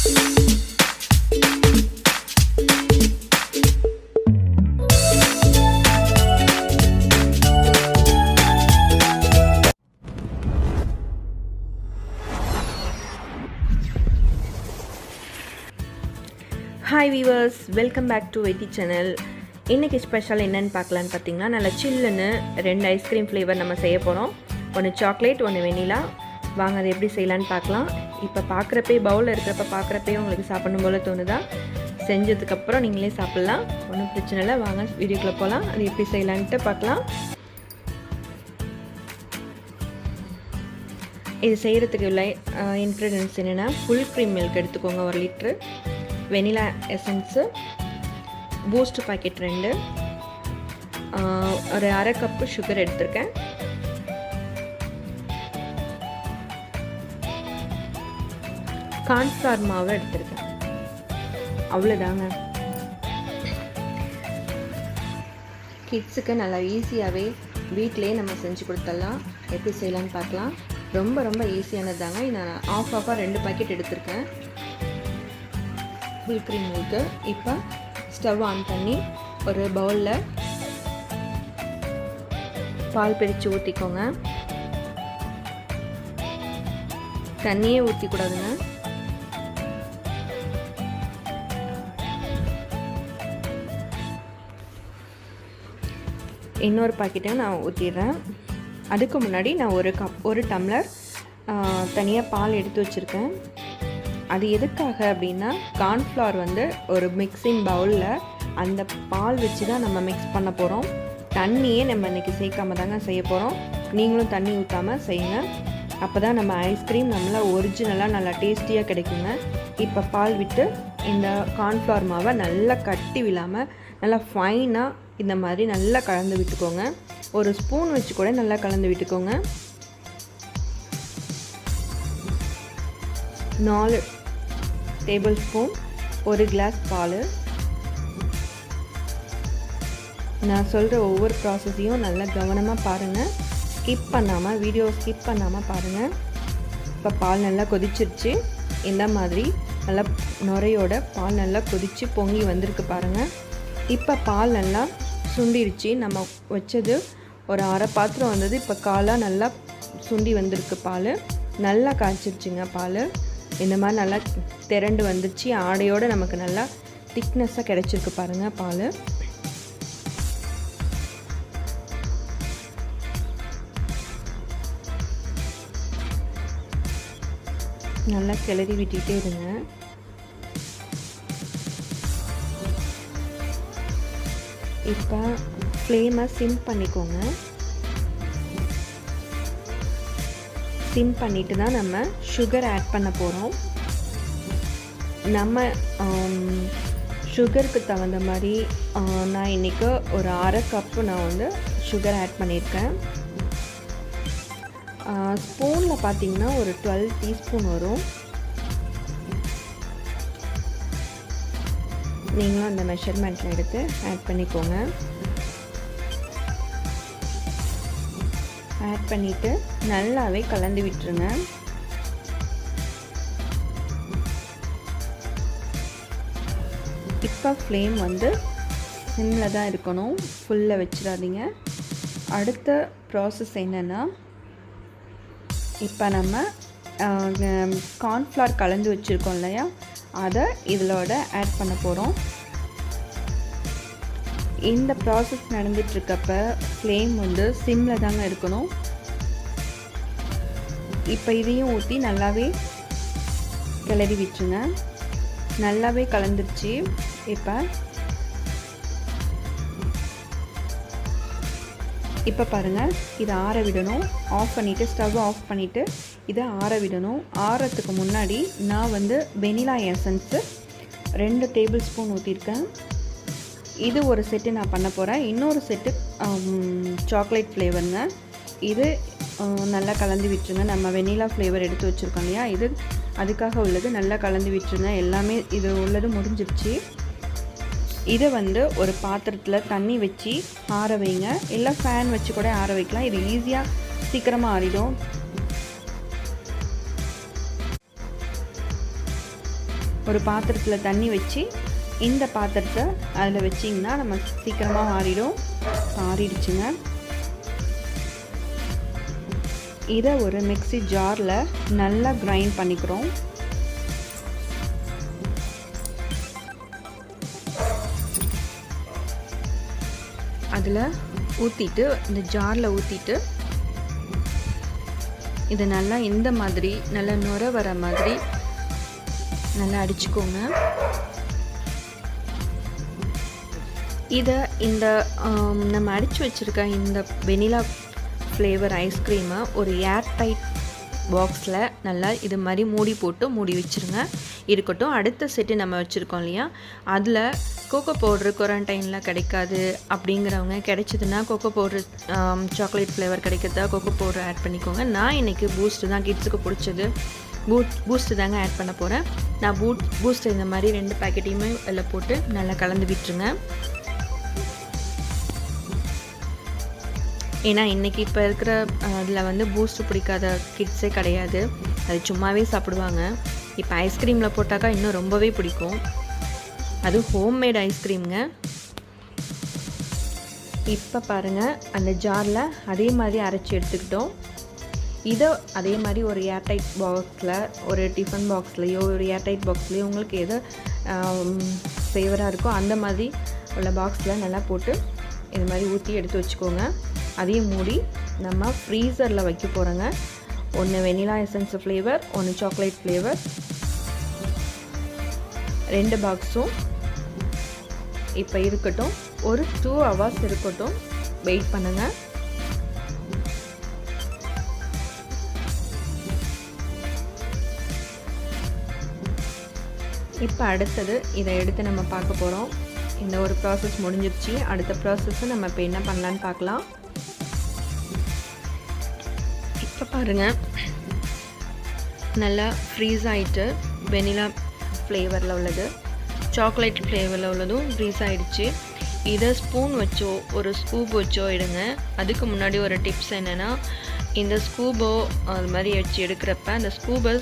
Hi viewers, welcome back to வெட்டி channel. இன்றைக்கி special என்னென்னு பார்க்கலான்னு பார்த்தீங்கன்னா, நல்ல சில்லுன்னு 2 ஐஸ்கிரீம் ஃப்ளேவர் நம்ம செய்ய போகிறோம். ஒன்று சாக்லேட், ஒன்று வெனிலா. வாங்க அதை எப்படி செய்யலான்னு பார்க்கலாம். இப்போ பார்க்குறப்பே பவுலில் இருக்கிறப்ப பார்க்குறப்பே உங்களுக்கு சாப்பிடணும் போல் தோணுதா? செஞ்சதுக்கப்புறம் நீங்களே சாப்பிட்லாம், ஒன்றும் பிரச்சனை இல்லை. வாங்க வீடியோக்குள்ளே போகலாம். அது எப்படி செய்யலான்ட்டு பார்க்கலாம். இது செய்கிறதுக்கு உள்ள இன்க்ரீடியன்ட்ஸ் என்னென்னா, ஃபுல் க்ரீம் மில்க் எடுத்துக்கோங்க 1 litre, vanilla essence, Boost packet 2, ஒரு அரை கப்பு சுகர் எடுத்திருக்கேன், கார்ன்ஃப்ளவர் மாவு எடுத்திருக்கேன். அவ்வளோதாங்க. கிட்ஸுக்கு நல்லா ஈஸியாகவே வீட்டிலே நம்ம செஞ்சு கொடுத்துடலாம். எப்படி செய்யலான்னு பார்க்கலாம். ரொம்ப ரொம்ப ஈஸியானது தாங்க. நான் ஆஃபாக 2 பாக்கெட் எடுத்திருக்கேன் ஃபுல் க்ரீம் மில்க்கு. இப்போ ஸ்டவ் ஆன் பண்ணி ஒரு பவுலில் பால் பிரித்து ஊற்றிக்கோங்க. தண்ணியே ஊற்றிக்கூடாதுங்க. இன்னொரு பாக்கெட்டை நான் ஊற்றிடுறேன். அதுக்கு முன்னாடி நான் ஒரு டம்ளர் தனியாக பால் எடுத்து வச்சுருக்கேன். அது எதுக்காக அப்படின்னா, கார்ன்ஃப்ளவர் வந்து ஒரு மிக்சிங் பவுலில் அந்த பால் வச்சு தான் நம்ம மிக்ஸ் பண்ண போகிறோம். தண்ணியே நம்ம இன்றைக்கி சேர்க்காம தாங்க செய்ய போகிறோம். நீங்களும் தண்ணி ஊற்றாமல் செய்யுங்க. அப்போ தான் நம்ம ஐஸ்கிரீம் நம்மள ஒரிஜினலாக நல்லா டேஸ்டியாக கிடைக்குங்க. இப்போ பால் விட்டு இந்த கார்ன்ஃப்ளவர் மாவை நல்லா கட்டி விழாமல் நல்லா ஃபைனாக இந்த மாதிரி நல்லா கலந்து விட்டுக்கோங்க. ஒரு ஸ்பூன் வச்சு கூட நல்லா கலந்து விட்டுக்கோங்க. 4 டேபிள் ஸ்பூன், 1 கிளாஸ் பால். நான் சொல்கிற ஒவ்வொரு ப்ராசஸையும் நல்லா கவனமாக பாருங்கள். வீடியோ ஸ்கிப் பண்ணாமல் பாருங்கள். இப்போ பால் நல்லா கொதிச்சிருச்சு. இந்த மாதிரி நல்லா நுரையோட பால் நல்லா கொதித்து பொங்கி வந்திருக்கு பாருங்கள். இப்போ பால் நல்லா சுண்டிருச்சு. நம்ம வச்சது ஒரு அரை பாத்திரம் வந்தது. இப்போ காலாக நல்லா சுண்டி வந்திருக்கு. பால் நல்லா காய்ச்சிருச்சுங்க. பால் இந்த மாதிரி நல்லா திரண்டு வந்துச்சு. ஆடையோடு நமக்கு நல்லா திக்னஸாக கிடச்சிருக்கு பாருங்கள் பால். நல்லா கிளறி விட்டுட்டே இருங்க. இப்போ ஃப்ளேமை சிம் பண்ணிக்கோங்க. சிம் பண்ணிவிட்டு தான் நம்ம சுகர் ஆட் பண்ண போகிறோம். நம்ம சுகருக்கு தகுந்த மாதிரி நான் இன்றைக்கி ஒரு அரை கப்பு நான் வந்து சுகர் ஆட் பண்ணியிருக்கேன். ஸ்பூனில் பார்த்திங்கன்னா ஒரு 12 டீஸ்பூன் வரும். நீங்களும் அந்த மெஷர்மெண்ட்டில் எடுத்து ஆட் பண்ணிக்கோங்க. ஆட் பண்ணிவிட்டு நல்லாவே கலந்து விட்டுருங்க. இப்போ ஃப்ளேம் வந்து சிம்மில் தான் இருக்கணும், ஃபுல்லில் வச்சிடாதீங்க. அடுத்த ப்ராசஸ் என்னென்னா, இப்போ நம்ம கார்ன்ஃப்ளவர் கலந்து வச்சுருக்கோம் இல்லையா, அதை இதோட ஆட் பண்ண போகிறோம். இந்த ப்ராசஸ் நடந்துகிட்ருக்கப்ப ஃப்ளேம் வந்து சிம்மில் தாங்க இருக்கணும். இப்போ இதையும் ஊற்றி நல்லாவே கிளறி விட்டுருங்க. நல்லாவே கலந்துருச்சு. இப்போ பாருங்கள், இதை ஆற விடணும். ஆஃப் பண்ணிவிட்டு ஸ்டவ் ஆஃப் பண்ணிவிட்டு இதை ஆற விடணும். ஆறத்துக்கு முன்னாடி நான் வந்து வெனிலா எசன்ஸு 2 டேபிள் ஸ்பூன் ஊற்றிருக்கேன். இது ஒரு செட்டு நான் பண்ண போகிறேன். இன்னொரு செட்டு சாக்லேட் ஃப்ளேவருங்க. இது நல்லா கலந்து விட்டுருங்க. நம்ம வெனிலா ஃப்ளேவர் எடுத்து வச்சுருக்கோம் இல்லையா, இது அதுக்காக உள்ளது. நல்லா கலந்து விட்டுருங்க. எல்லாமே இது உள்ளது முடிஞ்சிருச்சு. இதை வந்து ஒரு பாத்திரத்தில் தண்ணி வச்சு ஆற வைங்க. இல்லை ஃபேன் வச்சு கூட ஆற வைக்கலாம். இது ஈஸியாக சீக்கிரமாக ஆறிடும். ஒரு பாத்திரத்தில் தண்ணி வச்சு இந்த பாத்திரத்தை அதில் வச்சிங்கன்னா நம்ம சீக்கிரமாக ஆறிடும். ஆறிடுச்சுங்க. இதை ஒரு மிக்ஸி ஜாரில் நல்லா கிரைண்ட் பண்ணிக்கிறோம். அதில் ஊற்றிட்டு இந்த ஜாரில் ஊற்றிட்டு இதை நல்லா இந்த மாதிரி நல்லா நுர வர மாதிரி நல்லா அடிச்சுக்கோங்க. இதை இந்த நம்ம அடித்து வச்சுருக்க இந்த வெனிலா ஃப்ளேவர் ஐஸ்கிரீமை ஒரு ஏர் டைட் பாக்ஸில் நல்லா இது மாதிரி மூடி போட்டு மூடி வச்சுருங்க. இருக்கட்டும். அடுத்த செட்டு நம்ம வச்சுருக்கோம் இல்லையா, அதில் கோகோ பவுட்ரு குவாரண்டைனில் கிடைக்காது அப்படிங்கிறவங்க, கிடைச்சதுன்னா கோகோ பவுட்ரு சாக்லேட் ஃப்ளேவர் கிடைக்கிறதா கோகோ பவுட்ரு ஆட் பண்ணிக்கோங்க. நான் இன்றைக்கி பூஸ்ட்டு தான் கிட்ஸுக்கு பிடிச்சது, பூஸ்ட்டு தாங்க ஆட் பண்ண போகிறேன். நான் பூஸ்ட்டு இந்த மாதிரி 2 பேக்கெட்டையுமே அதில் போட்டு நல்லா கலந்து விட்டுருங்க. ஏன்னா இன்றைக்கி இப்போ இருக்கிற அதில் வந்து பூஸ்ட்டு பிடிக்காத கிட்ஸே கிடையாது. அது சும்மாவே சாப்பிடுவாங்க. இப்போ ஐஸ்கிரீமில் போட்டாக்கா இன்னும் ரொம்பவே பிடிக்கும். அது ஹோம்மேட் ஐஸ்கிரீம்ங்க. இப்போ பாருங்கள், அந்த ஜாரில் அதே மாதிரி அரைச்சி எடுத்துக்கிட்டோம். இதை அதே மாதிரி ஒரு ஏர்டைட் பாக்ஸில், ஒரு டிஃபன் பாக்ஸ்லேயோ ஒரு ஏர்டைட் பாக்ஸ்லேயோ உங்களுக்கு எது ஃபேவராக இருக்கோ அந்த மாதிரி உள்ள பாக்ஸில் நல்லா போட்டு இது மாதிரி ஊற்றி எடுத்து வச்சுக்கோங்க. அதையும் மூடி நம்ம ஃப்ரீசரில் வைக்க போகிறோங்க. ஒன்று வெனிலா எசன்ஸ் ஃப்ளேவர், ஒன்று சாக்லேட் ஃப்ளேவர், 2 பாக்ஸும் இப்போ இருக்கட்டும். ஒரு 2 hours இருக்கட்டும். வெயிட் பண்ணுங்கள். இப்போ அடுத்தது இதை எடுத்து நம்ம பார்க்க போகிறோம். இந்த ஒரு ப்ராசஸ் முடிஞ்சிருச்சு. அடுத்த ப்ராசஸ்ஸை நம்ம இப்போ என்ன பண்ணலான்னு பார்க்கலாம். இப்போ பாருங்கள், நல்லா ஃப்ரீஸ் ஆகிட்டு வெனிலா ஃப்ளேவரில் உள்ளது, சாக்லேட் ஃப்ளேவரில் உள்ளதும் ஃப்ரீஸ் ஆகிடுச்சு. இதை ஸ்பூன் வச்சோ ஒரு ஸ்கூப் வச்சோ எடுங்க. அதுக்கு முன்னாடி ஒரு டிப்ஸ் என்னென்னா, இந்த ஸ்கூபோ அது மாதிரி வச்சு எடுக்கிறப்ப அந்த ஸ்கூபை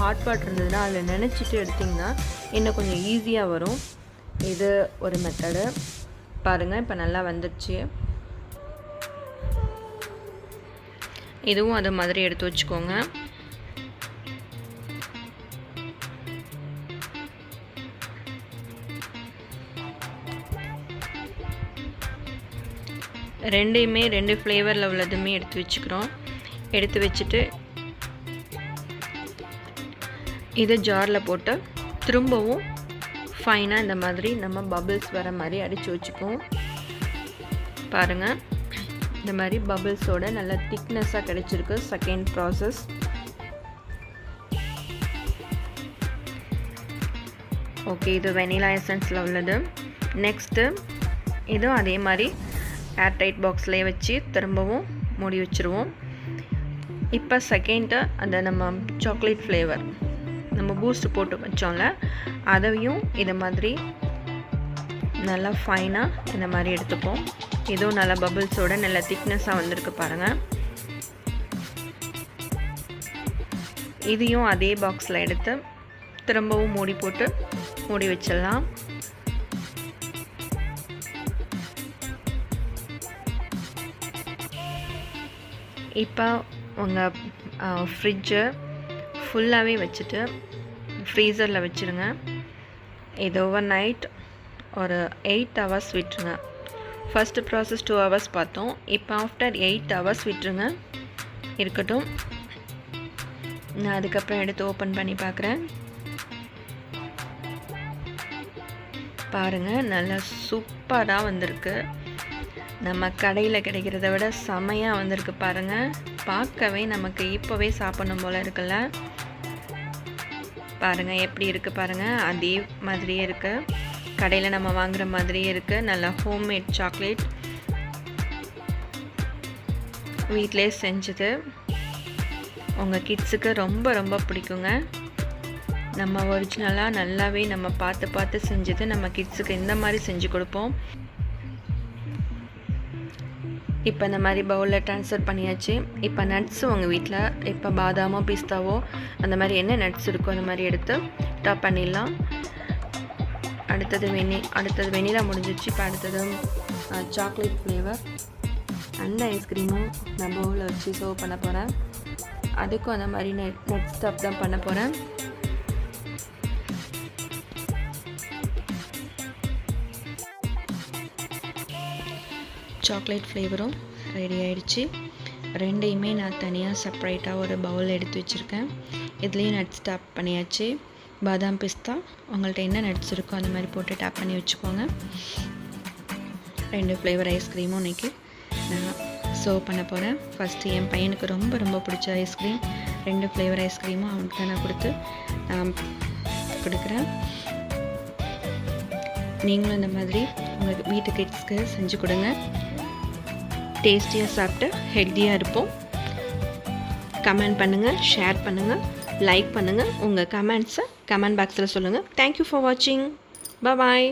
ஹாட் வாட்டர் இருந்ததுன்னா அதில் நினச்சிட்டு எடுத்திங்கன்னா இன்னும் கொஞ்சம் ஈஸியாக வரும். இது ஒரு மெத்தடு. பாருங்கள், இப்போ நல்லா வந்துடுச்சு. இதுவும் அது மாதிரி எடுத்து வச்சுக்கோங்க. ரெண்டையுமே 2 ஃப்ளேவரில் உள்ளதுமே எடுத்து வச்சுக்கிறோம். எடுத்து வச்சுட்டு இதை ஜாரில் போட்டு திரும்பவும் ஃபைனாக இந்த மாதிரி நம்ம பபிள்ஸ் வர மாதிரி அடித்து வச்சுப்போம். பாருங்கள், இந்த மாதிரி பபிள்ஸோட நல்ல திக்னஸாக கிடைச்சிருக்கு. Second process. ஓகே, இது வெனிலா எசன்ஸில் உள்ளது. நெக்ஸ்ட்டு இதுவும் அதே மாதிரி ஏர்டைட் பாக்ஸ்லேயே வச்சு திரும்பவும் மூடி வச்சுருவோம். இப்போ செகண்டு அந்த நம்ம சாக்லேட் ஃப்ளேவர் நம்ம பூஸ்ட் போட்டு வச்சோம்ல, அதையும் இதை மாதிரி நல்லா ஃபைனாக இந்த மாதிரி எடுத்துப்போம். இதுவும் நல்லா பபிள்ஸோட நல்ல திக்னஸாக வந்திருக்கு பாருங்கள். இதையும் அதே பாக்ஸில் எடுத்து திரும்பவும் மூடி போட்டு மூடி வச்சிடலாம். இப்போ உங்கள் ஃப்ரிட்ஜை ஃபுல்லாகவே வச்சுட்டு ஃப்ரீசரில் வச்சுருங்க. இது ஓவர் நைட் ஒரு 8 hours விட்டுருங்க. ஃபஸ்ட்டு ப்ராசஸ் 2 hours பார்த்தோம். இப்போ ஆஃப்டர் 8 hours விட்டுருங்க. இருக்கட்டும். நான் அதுக்கப்புறம் எடுத்து ஓப்பன் பண்ணி பார்க்குறேன். பாருங்கள், நல்லா சூப்பராக வந்திருக்கு. நம்ம கடையில் கிடைக்கிறத விட செமையாக வந்திருக்கு பாருங்கள். பார்க்கவே நமக்கு இப்போவே சாப்பிடணும் போல் இருக்குல்ல. பாருங்கள் எப்படி இருக்குது பாருங்கள். அதே மாதிரியே இருக்குது, கடையில் நம்ம வாங்குகிற மாதிரியே இருக்குது. நல்லா ஹோம்மேட் சாக்லேட், வீட்டிலே செஞ்சது. உங்கள் கிட்ஸுக்கு ரொம்ப ரொம்ப பிடிக்குங்க. நம்ம ஒரிஜினலாக நல்லாவே நம்ம பார்த்து செஞ்சது நம்ம கிட்ஸுக்கு இந்த மாதிரி செஞ்சு கொடுப்போம். இப்போ இந்த மாதிரி பவுலில் ட்ரான்ஸ்ஃபர் பண்ணியாச்சு. இப்போ நட்ஸு உங்கள் வீட்டில் இப்போ பாதாமோ பிஸ்தாவோ அந்த மாதிரி என்ன நட்ஸ் இருக்கோ அந்த மாதிரி எடுத்து டாப் பண்ணிடலாம். அடுத்தது வெனிலா முடிஞ்சிச்சு. இப்போ அடுத்தது சாக்லேட் ஃப்ளேவர் அந்த ஐஸ்கிரீமும் நான் பவுலில் வச்சு சர்வ் பண்ண போகிறேன். அதுக்கும் அந்த மாதிரி நட் ஸ்டஃப் தான் பண்ண போகிறேன். சாக்லேட் ஃப்ளேவரும் ரெடி ஆகிடுச்சு. ரெண்டையுமே நான் தனியாக செப்ரேட்டாக ஒரு பவுல் எடுத்து வச்சுருக்கேன். இதுலேயும் நட்ஸ் டேப் பண்ணியாச்சு. பாதாம் பிஸ்தா உங்கள்கிட்ட என்ன நட்ஸ் இருக்கோ அந்த மாதிரி போட்டு டேப் பண்ணி வச்சுக்கோங்க. 2 ஃப்ளேவர் ஐஸ்கிரீமும் இன்றைக்கி நான் சர்வ் பண்ண போகிறேன். ஃபஸ்ட்டு என் பையனுக்கு ரொம்ப ரொம்ப பிடிச்ச ஐஸ்கிரீம் 2 ஃப்ளேவர் ஐஸ்கிரீமும் அவனுக்கு தான் நான் கொடுக்குறேன். நீங்களும் இந்த மாதிரி உங்கள் வீட்டு கிட்ஸ்க்கு செஞ்சு கொடுங்க. டேஸ்டியாக சாப்பிட்டு ஹெல்த்தியாக இருப்போம். கமெண்ட் பண்ணுங்கள், ஷேர் பண்ணுங்கள், லைக் பண்ணுங்கள். உங்கள் கமெண்ட்ஸை கமெண்ட் பாக்ஸில் சொல்லுங்கள். தேங்க்யூ ஃபார் வாட்சிங். பாய்.